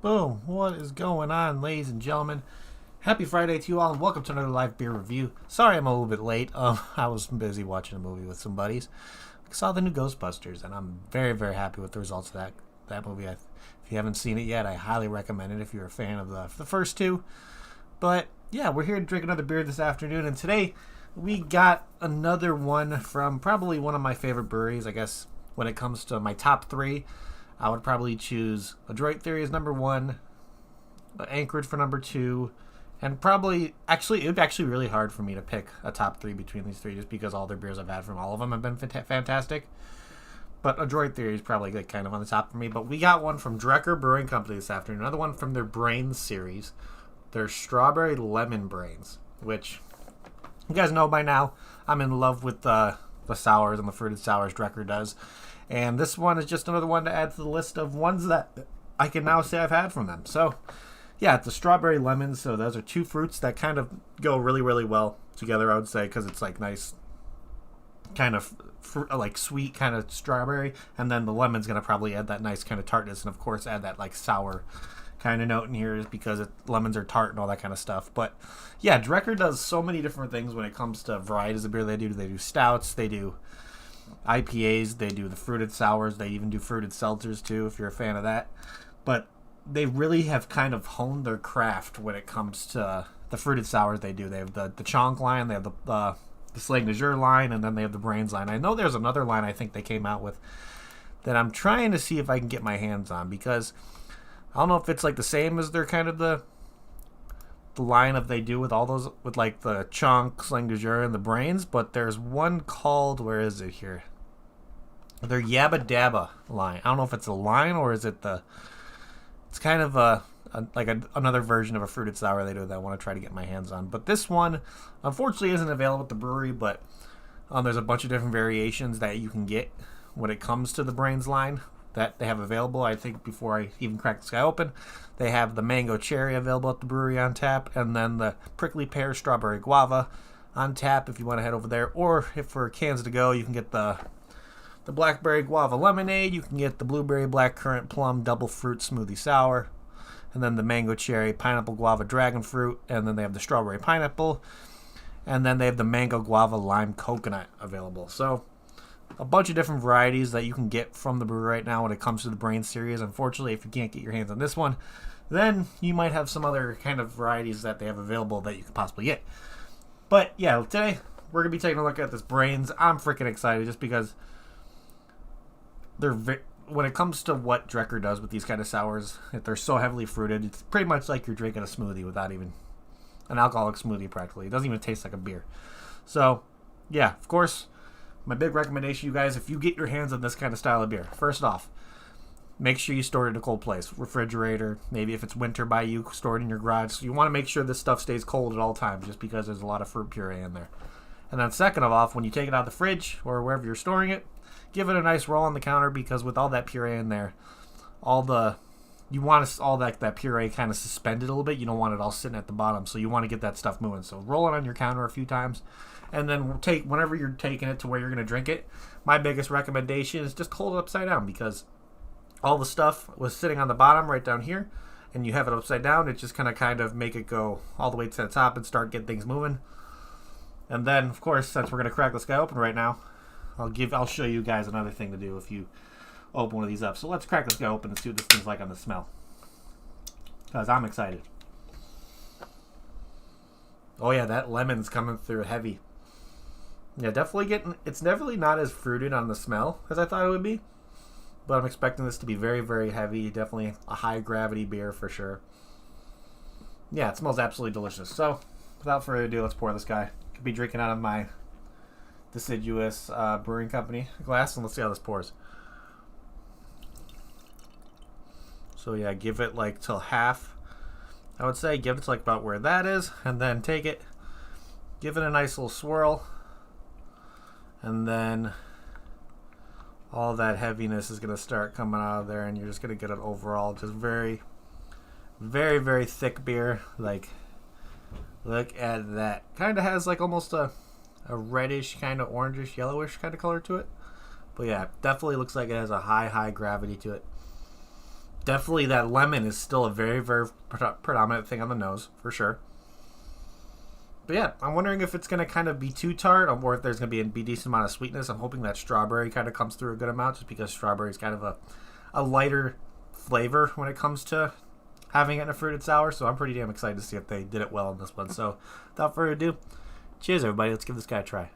Boom! What is going on, ladies and gentlemen? Happy Friday to you all, and welcome to another live beer review. Sorry I'm a little bit late. I was busy watching a movie with some buddies. I saw the new Ghostbusters, and I'm very, very happy with the results of that movie. If you haven't seen it yet, I highly recommend it if you're a fan of the first two. But yeah, we're here to drink another beer this afternoon, and today we got another one from probably one of my favorite breweries. I guess when it comes to my top three, I would probably choose Adroit Theory as number one, Anchorage for number two, and probably it would be actually really hard for me to pick a top three between these three, just because all their beers I've had from all of them have been fantastic. But Adroit Theory is probably kind of on the top for me. But we got one from Drekker Brewing Company this afternoon. Another one from their Brains series, their Strawberry Lemon Brains, which you guys know by now. I'm in love with the sours and the fruited sours Drekker does. And this one is just another one to add to the list of ones that I can now say I've had from them. So, yeah, it's a strawberry lemon. So those are two fruits that kind of go really, really well together, I would say, because it's like nice, kind of like sweet kind of strawberry. And then the lemon's going to probably add that nice kind of tartness. And, of course, add that like sour kind of note in here, is because lemons are tart and all that kind of stuff. But, yeah, Drekker does so many different things when it comes to varieties of beer they do. They do stouts. They do IPAs, they do the fruited sours, they even do fruited seltzers too, if you're a fan of that. But they really have kind of honed their craft when it comes to the fruited sours they do. They have the Chonk line, they have the Slag de Jour line, and then they have the Brains line. I know there's another line I think they came out with that I'm trying to see if I can get my hands on, because I don't know if it's like the same as their kind of the line of they do with all those, with like the Chunk, Sling de Jour, and the Brains, but there's one called, where is it here? Their Yabba Dabba line. I don't know if it's a line or is it it's kind of another version of a fruited sour they do that I want to try to get my hands on. But this one, unfortunately, isn't available at the brewery, but there's a bunch of different variations that you can get when it comes to the Brains line that they have available. I think before I even crack this guy open, they have the mango cherry available at the brewery on tap, and then the prickly pear strawberry guava on tap if you want to head over there. Or if for cans to go, you can get the blackberry guava lemonade, you can get the blueberry blackcurrant plum double fruit smoothie sour, and then the mango cherry pineapple guava dragon fruit, and then they have the strawberry pineapple, and then they have the mango guava lime coconut available. So a bunch of different varieties that you can get from the brewery right now when it comes to the Brain series. Unfortunately, if you can't get your hands on this one, then you might have some other kind of varieties that they have available that you could possibly get. But yeah, today we're going to be taking a look at this Brains. I'm freaking excited just because when it comes to what Drekker does with these kind of sours, if they're so heavily fruited, it's pretty much like you're drinking a smoothie without even an alcoholic smoothie practically. It doesn't even taste like a beer. So yeah, of course, my big recommendation, you guys, if you get your hands on this kind of style of beer, first off, make sure you store it in a cold place. Refrigerator, maybe if it's winter by you, store it in your garage. So you want to make sure this stuff stays cold at all times, just because there's a lot of fruit puree in there. And then second of all, when you take it out of the fridge or wherever you're storing it, give it a nice roll on the counter, because with all that puree in there, you want all that puree kind of suspended a little bit. You don't want it all sitting at the bottom, so you want to get that stuff moving. So roll it on your counter a few times, and then whenever you're taking it to where you're going to drink it, my biggest recommendation is just hold it upside down, because all the stuff was sitting on the bottom right down here, and you have it upside down. It just kind of make it go all the way to the top and start getting things moving. And then, of course, since we're going to crack this guy open right now, I'll show you guys another thing to do if you open one of these up. So let's crack this guy open and see what this thing's like on the smell, because I'm excited. Oh yeah, that lemon's coming through heavy. Yeah, it's definitely not as fruited on the smell as I thought it would be, but I'm expecting this to be very, very heavy. Definitely a high gravity beer for sure. Yeah, it smells absolutely delicious. So without further ado, let's pour this guy. Could be drinking out of my Deciduous Brewing Company glass, and let's see how this pours. So yeah, give it like till half. I would say give it to like about where that is, and then take it, give it a nice little swirl, and then all that heaviness is going to start coming out of there, and you're just going to get an overall just very, very, very thick beer. Like, look at that. Kind of has like almost a reddish, kind of orangish, yellowish kind of color to it. But yeah, definitely looks like it has a high gravity to it. Definitely that lemon is still a very, very predominant thing on the nose, for sure. But yeah, I'm wondering if it's going to kind of be too tart or if there's going to be a decent amount of sweetness. I'm hoping that strawberry kind of comes through a good amount just because strawberry is kind of a lighter flavor when it comes to having it in a fruited sour. So I'm pretty damn excited to see if they did it well in this one. So without further ado, cheers everybody. Let's give this guy a try.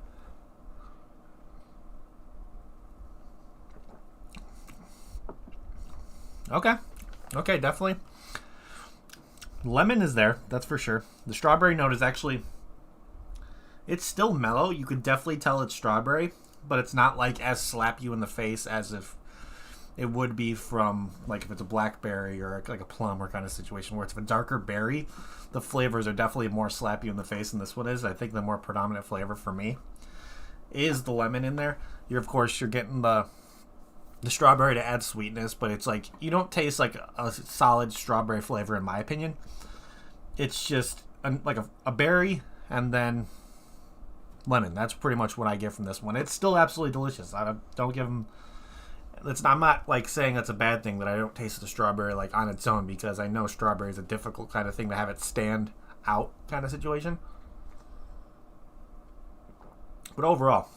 Okay, definitely. Lemon is there, that's for sure. The strawberry note is actually, it's still mellow. You could definitely tell it's strawberry, but it's not like as slap you in the face as if it would be from, like if it's a blackberry or like a plum or kind of situation where it's a darker berry. The flavors are definitely more slap you in the face than this one is. I think the more predominant flavor for me is the lemon in there. You're getting the strawberry to add sweetness, but it's like you don't taste like a solid strawberry flavor in my opinion. It's just like a berry and then lemon. That's pretty much what I get from this one. It's still absolutely delicious. I don't give them. I'm not like saying that's a bad thing that I don't taste the strawberry like on its own, because I know strawberry is a difficult kind of thing to have it stand out kind of situation. But overall,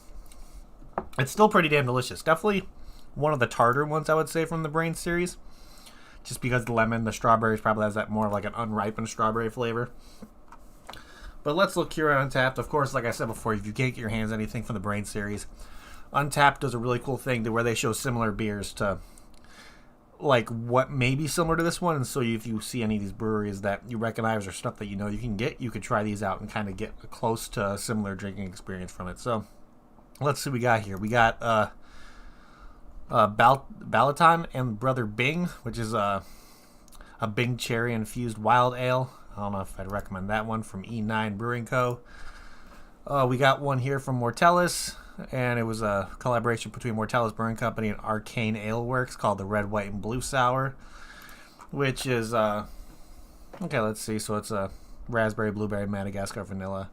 it's still pretty damn delicious. Definitely one of the tartar ones I would say from the Brain series, just because the strawberries probably has that more of like an unripened strawberry flavor. But let's look here at Untapped. Of course, like I said before, if you can't get your hands on anything from the Brain series, Untapped does a really cool thing to where they show similar beers to like what may be similar to this one. And so if you see any of these breweries that you recognize or stuff that you know you can get, you could try these out and kind of get close to a similar drinking experience from it. So let's see what we got here. We got Balaton and Brother Bing, which is a Bing cherry infused wild ale. I don't know if I'd recommend that one, from E9 Brewing Co. We got one here from Mortellus, and it was a collaboration between Mortellus Brewing Company and Arcane Ale Works called the Red, White, and Blue Sour, which is okay, let's see. So it's a raspberry, blueberry, Madagascar, vanilla,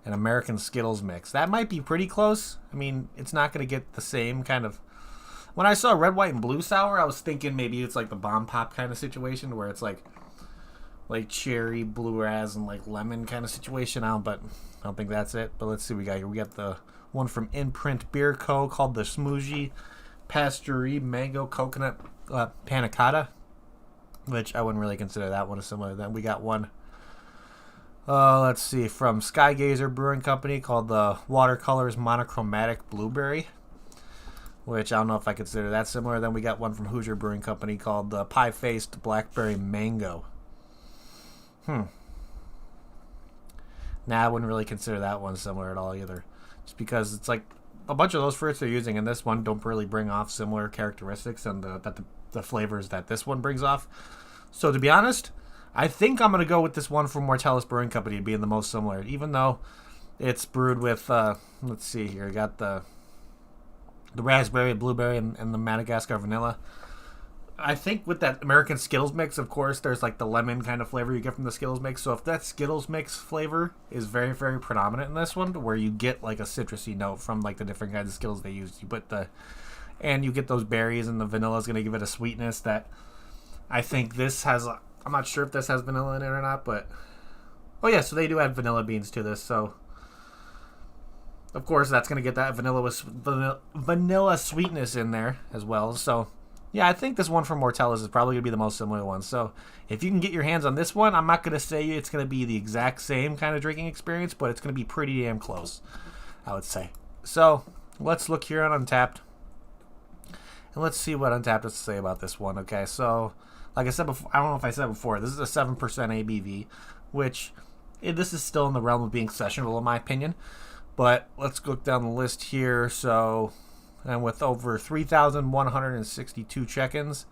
and American Skittles mix. That might be pretty close. I mean, it's not going to get the same kind of. When I saw Red, White, and Blue Sour, I was thinking maybe it's like the Bomb Pop kind of situation where it's like cherry, blue raz, and like lemon kind of situation. But I don't think that's it. But let's see what we got here. We got the one from Imprint Beer Co. called the Smoothie Pasteurie Mango Coconut Panna Cotta, which I wouldn't really consider that one as similar. Then we got one, let's see, from Skygazer Brewing Company called the Watercolors Monochromatic Blueberry, which I don't know if I consider that similar. Then we got one from Hoosier Brewing Company called the Pie-Faced Blackberry Mango. Nah, I wouldn't really consider that one similar at all either. Just because it's like a bunch of those fruits they're using in this one don't really bring off similar characteristics and the flavors that this one brings off. So to be honest, I think I'm going to go with this one from Mortellus Brewing Company being the most similar. Even though it's brewed with, let's see here, you got the raspberry, blueberry, and the Madagascar vanilla. I think with that American Skittles mix, of course, there's like the lemon kind of flavor you get from the Skittles mix. So if that Skittles mix flavor is very, very predominant in this one, where you get like a citrusy note from like the different kinds of Skittles they use, and you get those berries, and the vanilla is going to give it a sweetness that I think this has. I'm not sure if this has vanilla in it or not, but oh yeah, so they do add vanilla beans to this. So of course that's going to get that vanilla sweetness in there as well. So yeah, I think this one from Mortellus is probably going to be the most similar one. So if you can get your hands on this one, I'm not going to say it's going to be the exact same kind of drinking experience, but it's going to be pretty damn close, I would say. So let's look here on Untapped, and let's see what Untapped has to say about this one. Okay, so like I said before, I don't know if I said before, this is a 7% ABV, which this is still in the realm of being sessionable in my opinion. But let's go down the list here. So, and with over 3,162 check-ins,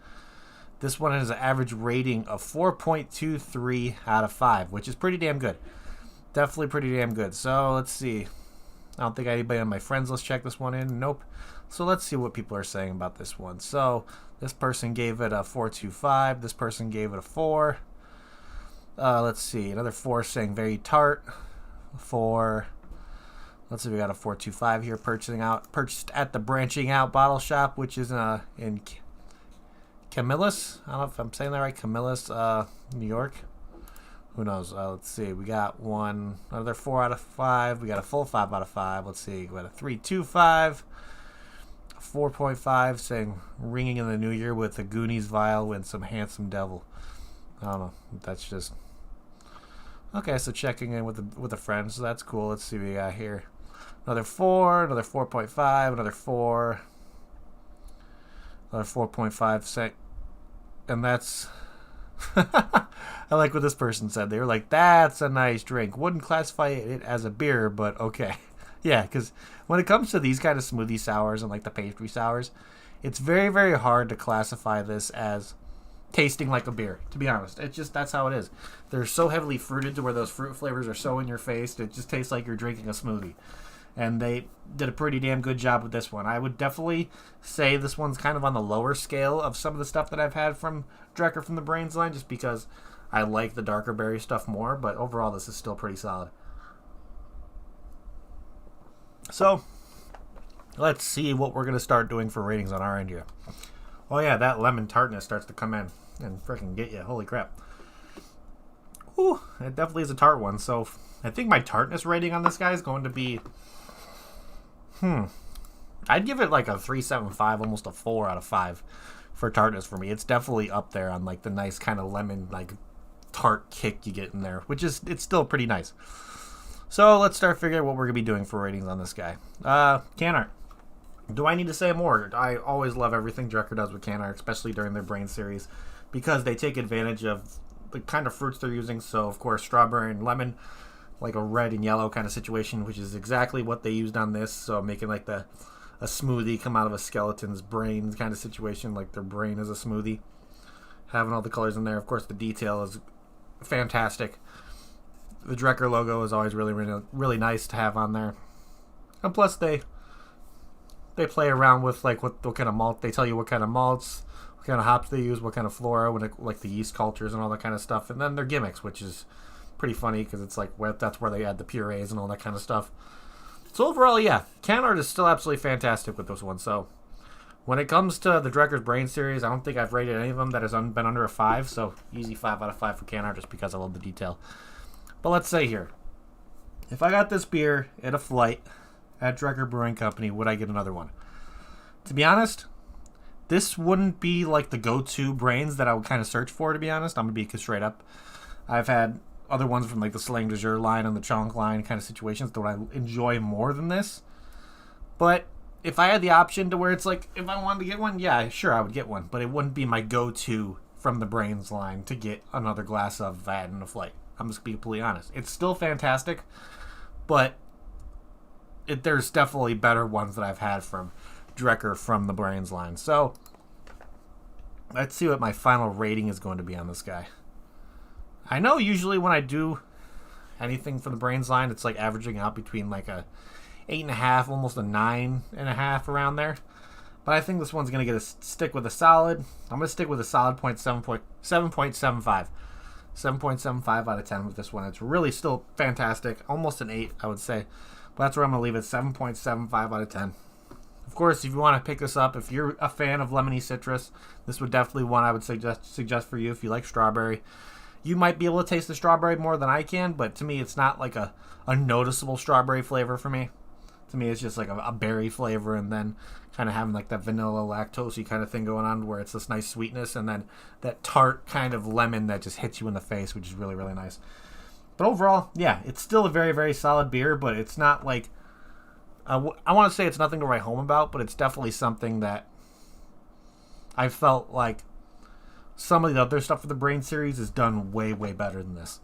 this one has an average rating of 4.23 out of 5, which is pretty damn good. Definitely pretty damn good. So let's see. I don't think anybody on my friends list checked this one in. Nope. So let's see what people are saying about this one. So this person gave it a 4.25. This person gave it a 4. Let's see. Another 4 saying very tart. 4. Let's see, we got a 4.25 here, purchased at the Branching Out Bottle Shop, which is in Camillus. I don't know if I'm saying that right. Camillus, New York. Who knows? Let's see. We got another 4 out of 5. We got a full 5 out of 5. Let's see. We got a 3.25. 4.5 saying ringing in the new year with a Goonies vial and some handsome devil. I don't know. That's just okay. So checking in with a friend. So that's cool. Let's see what we got here. Another 4. Another 4.5. Another 4. Another 4.5 saying, and that's. I like what this person said. They were like, "That's a nice drink. Wouldn't classify it as a beer, but okay." Yeah, because when it comes to these kind of smoothie sours and like the pastry sours, it's very, very hard to classify this as tasting like a beer, to be honest. It's just, that's how it is. They're so heavily fruited to where those fruit flavors are so in your face, it just tastes like you're drinking a smoothie. And they did a pretty damn good job with this one. I would definitely say this one's kind of on the lower scale of some of the stuff that I've had from Drekker from the Brains line, just because I like the darker berry stuff more, but overall this is still pretty solid. So, let's see what we're going to start doing for ratings on our end here. Oh yeah, that lemon tartness starts to come in and freaking get you. Holy crap. Whew, it definitely is a tart one. So, I think my tartness rating on this guy is going to be... I'd give it like a 3.75, almost a 4 out of 5 for tartness for me. It's definitely up there on like the nice kind of lemon, like tart kick you get in there, which is, it's still pretty nice. So let's start figuring out what we're going to be doing for ratings on this guy. Can art. Do I need to say more? I always love everything Drekker does with can art, especially during their Brain series, because they take advantage of the kind of fruits they're using. So, of course, strawberry and lemon, like a red and yellow kind of situation, which is exactly what they used on this. So making like a smoothie come out of a skeleton's brain kind of situation, like their brain is a smoothie. Having all the colors in there. Of course, the detail is fantastic. The Drekker logo is always really, really, really nice to have on there. And plus, they play around with like what kind of malt. They tell you what kind of malts, what kind of hops they use, what kind of flora, like the yeast cultures and all that kind of stuff. And then their gimmicks, which is pretty funny because it's like that's where they add the purees and all that kind of stuff. So overall, yeah, can art is still absolutely fantastic with this one. So when it comes to the Drekker's Brain series, I don't think I've rated any of them that has been under a 5. So easy 5 out of 5 for can art just because I love the detail. But let's say here, if I got this beer at a flight at Drekker Brewing Company, would I get another one? To be honest, this wouldn't be like the go-to Brains that I would kind of search for, to be honest. I'm going to be straight up. I've had other ones from like the Slang du Jour line and the Chonk line kind of situations that I enjoy more than this. But if I had the option to where it's like, if I wanted to get one, yeah, sure, I would get one. But it wouldn't be my go-to from the Brains line to get another glass of that in a flight. I'm just going to be completely honest. It's still fantastic, but there's definitely better ones that I've had from Drekker from the Brains line. So, let's see what my final rating is going to be on this guy. I know usually when I do anything for the Brains line, it's like averaging out between like a 8.5, almost a 9.5 around there. But I think this one's going to stick with a solid. I'm going to stick with a solid 7.75. 7.75 out of 10 with this one. It's really still fantastic. Almost an 8, I would say. But that's where I'm going to leave it. 7.75 out of 10. Of course, if you want to pick this up, if you're a fan of lemony citrus, this would definitely one I would suggest for you if you like strawberry. You might be able to taste the strawberry more than I can, but to me, it's not like a noticeable strawberry flavor for me. To me, it's just like a berry flavor, and then kind of having like that vanilla lactosey kind of thing going on where it's this nice sweetness, and then that tart kind of lemon that just hits you in the face, which is really, really nice. But overall, yeah, it's still a very, very solid beer, but it's not like... I want to say it's nothing to write home about, but it's definitely something that I felt like some of the other stuff for the Brain series is done way, way better than this.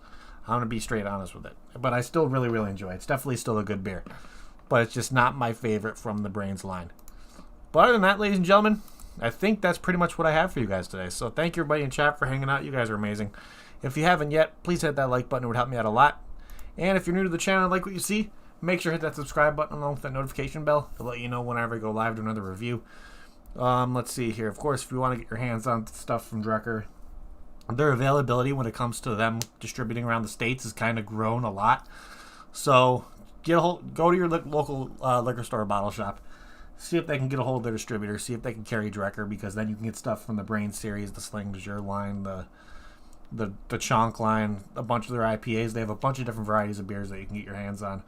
I'm going to be straight honest with it. But I still really, really enjoy it. It's definitely still a good beer. But it's just not my favorite from the Brains line. But other than that, ladies and gentlemen, I think that's pretty much what I have for you guys today. So thank you everybody in chat for hanging out. You guys are amazing. If you haven't yet, please hit that like button. It would help me out a lot. And if you're new to the channel and like what you see, make sure to hit that subscribe button along with that notification bell to let you know whenever I go live to another review. Let's see here. Of course, if you want to get your hands on stuff from Drekker, their availability when it comes to them distributing around the states has kind of grown a lot. So go to your local liquor store or bottle shop. see if they can get a hold of their distributor, see if they can carry Drekker, because then you can get stuff from the Brain series, the Sling de Jour line, the Chonk line, a bunch of their IPAs. They have a bunch of different varieties of beers that you can get your hands on.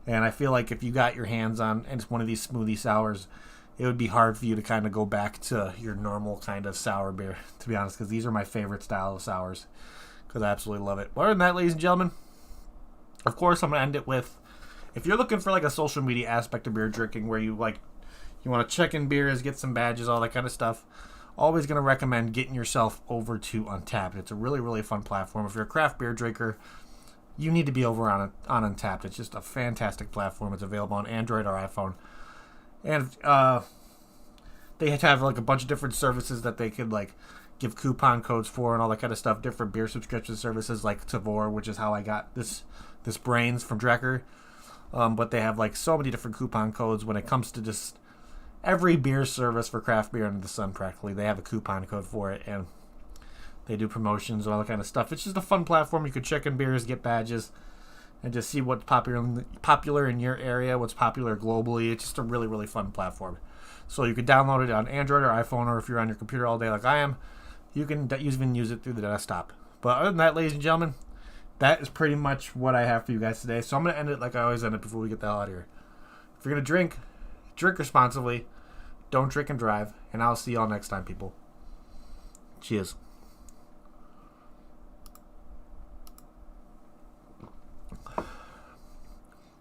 And I feel like if you got your hands on and it's one of these smoothie sours, it would be hard for you to kind of go back to your normal kind of sour beer, to be honest, because these are my favorite style of sours, because I absolutely love it. But other than that, ladies and gentlemen, of course, I'm going to end it with, if you're looking for like a social media aspect of beer drinking where you want to check in beers, get some badges, all that kind of stuff, always going to recommend getting yourself over to Untappd. It's a really, really fun platform. If you're a craft beer drinker, you need to be over on Untappd. It's just a fantastic platform. It's available on Android or iPhone. And they have like a bunch of different services that they could like give coupon codes for and all that kind of stuff. Different beer subscription services like Tavor, which is how I got this Brains from Drekker. But they have like so many different coupon codes when it comes to just every beer service for craft beer under the sun practically. They have a coupon code for it, and they do promotions and all that kind of stuff. It's just a fun platform. You could check in beers, get badges, and just see what's popular in your area, what's popular globally. It's just a really, really fun platform. So you could download it on Android or iPhone, or if you're on your computer all day like I am, you can even use it through the desktop. But other than that, ladies and gentlemen, that is pretty much what I have for you guys today. So I'm going to end it like I always end it before we get the hell out of here. If you're going to drink responsibly. Don't drink and drive. And I'll see y'all next time, people. Cheers.